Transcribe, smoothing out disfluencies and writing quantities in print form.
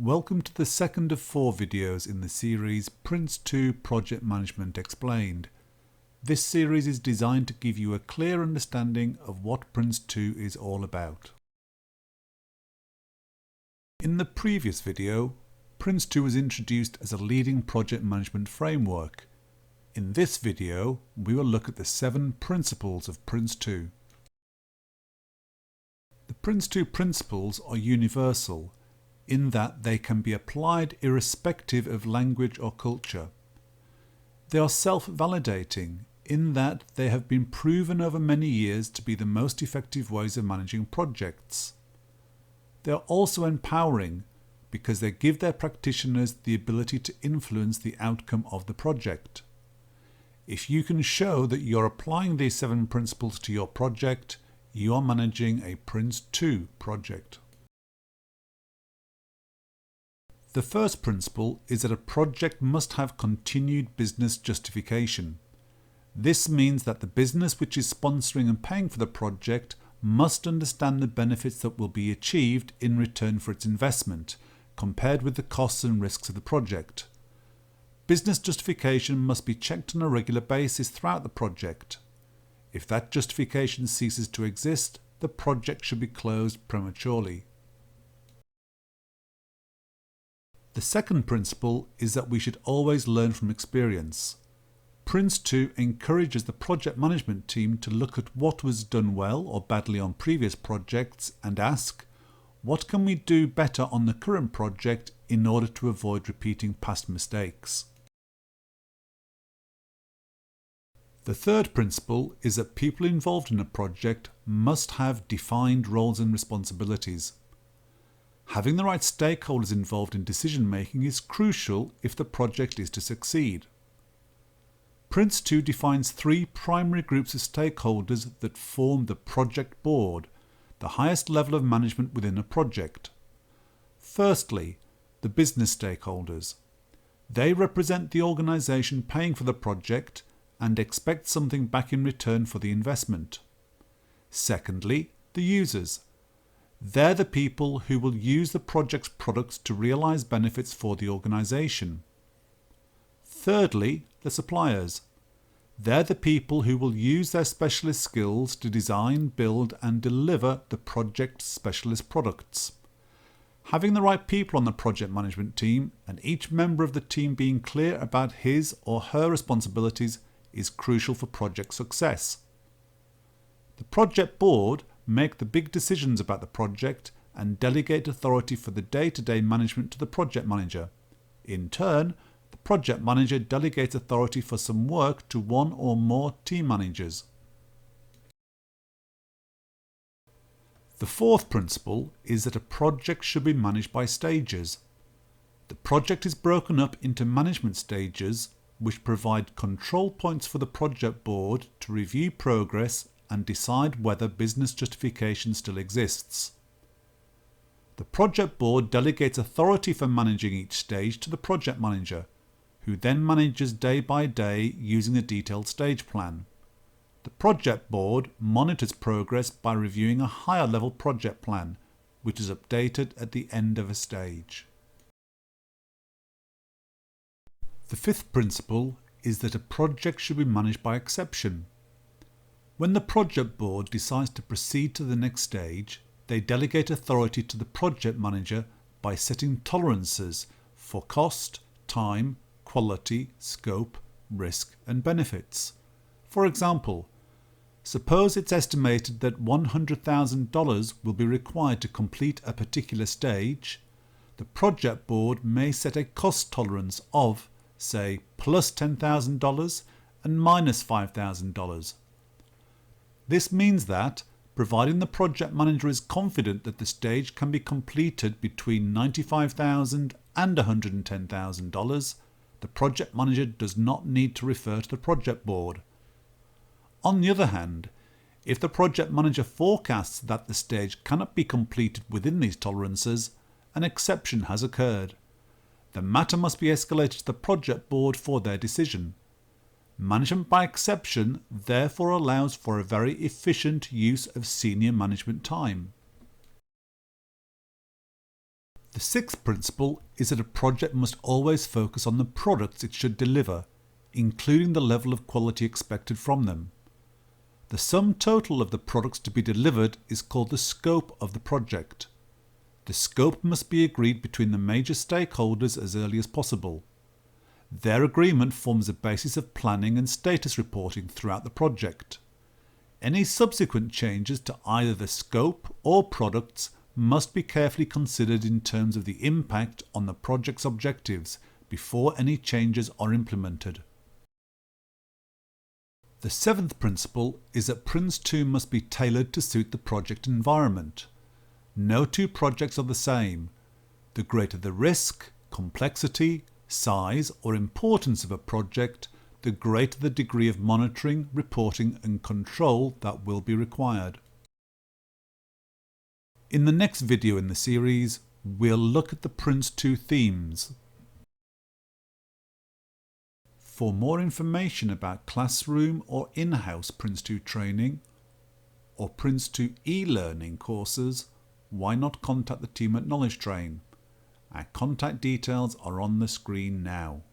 Welcome to the second of 4 videos in the series PRINCE2 Project Management Explained. This series is designed to give you a clear understanding of what PRINCE2 is all about. In the previous video, PRINCE2 was introduced as a leading project management framework. In this video, we will look at the 7 principles of PRINCE2. The PRINCE2 principles are universal, in that they can be applied irrespective of language or culture. They are self-validating, in that they have been proven over many years to be the most effective ways of managing projects. They are also empowering, because they give their practitioners the ability to influence the outcome of the project. If you can show that you're applying these 7 principles to your project, you are managing a PRINCE2 project. The first principle is that a project must have continued business justification. This means that the business which is sponsoring and paying for the project must understand the benefits that will be achieved in return for its investment, compared with the costs and risks of the project. Business justification must be checked on a regular basis throughout the project. If that justification ceases to exist, the project should be closed prematurely. The second principle is that we should always learn from experience. PRINCE2 encourages the project management team to look at what was done well or badly on previous projects and ask, what can we do better on the current project in order to avoid repeating past mistakes? The third principle is that people involved in a project must have defined roles and responsibilities. Having the right stakeholders involved in decision making is crucial if the project is to succeed. PRINCE2 defines 3 primary groups of stakeholders that form the project board, the highest level of management within a project. Firstly, the business stakeholders. They represent the organisation paying for the project and expect something back in return for the investment. Secondly, the users. They're the people who will use the project's products to realise benefits for the organisation. Thirdly, the suppliers. They're the people who will use their specialist skills to design, build and deliver the project's specialist products. Having the right people on the project management team and each member of the team being clear about his or her responsibilities is crucial for project success. The project board make the big decisions about the project and delegate authority for the day-to-day management to the project manager. In turn, the project manager delegates authority for some work to one or more team managers. The fourth principle is that a project should be managed by stages. The project is broken up into management stages, which provide control points for the project board to review progress and decide whether business justification still exists. The project board delegates authority for managing each stage to the project manager, who then manages day by day using a detailed stage plan. The project board monitors progress by reviewing a higher level project plan, which is updated at the end of a stage. The fifth principle is that a project should be managed by exception. When the project board decides to proceed to the next stage, they delegate authority to the project manager by setting tolerances for cost, time, quality, scope, risk and benefits. For example, suppose it's estimated that $100,000 will be required to complete a particular stage. The project board may set a cost tolerance of, say, plus $10,000 and minus $5,000. This means that, providing the project manager is confident that the stage can be completed between $95,000 and $110,000, the project manager does not need to refer to the project board. On the other hand, if the project manager forecasts that the stage cannot be completed within these tolerances, an exception has occurred. The matter must be escalated to the project board for their decision. Management by exception therefore allows for a very efficient use of senior management time. The sixth principle is that a project must always focus on the products it should deliver, including the level of quality expected from them. The sum total of the products to be delivered is called the scope of the project. The scope must be agreed between the major stakeholders as early as possible. Their agreement forms the basis of planning and status reporting throughout the project. Any subsequent changes to either the scope or products must be carefully considered in terms of the impact on the project's objectives before any changes are implemented. The seventh principle is that PRINCE2 must be tailored to suit the project environment. No two projects are the same. The greater the risk, complexity, size or importance of a project, the greater the degree of monitoring, reporting and control that will be required. In the next video in the series, we'll look at the PRINCE2 themes. For more information about classroom or in-house PRINCE2 training or PRINCE2 e-learning courses, why not contact the team at Knowledge Train? Our contact details are on the screen now.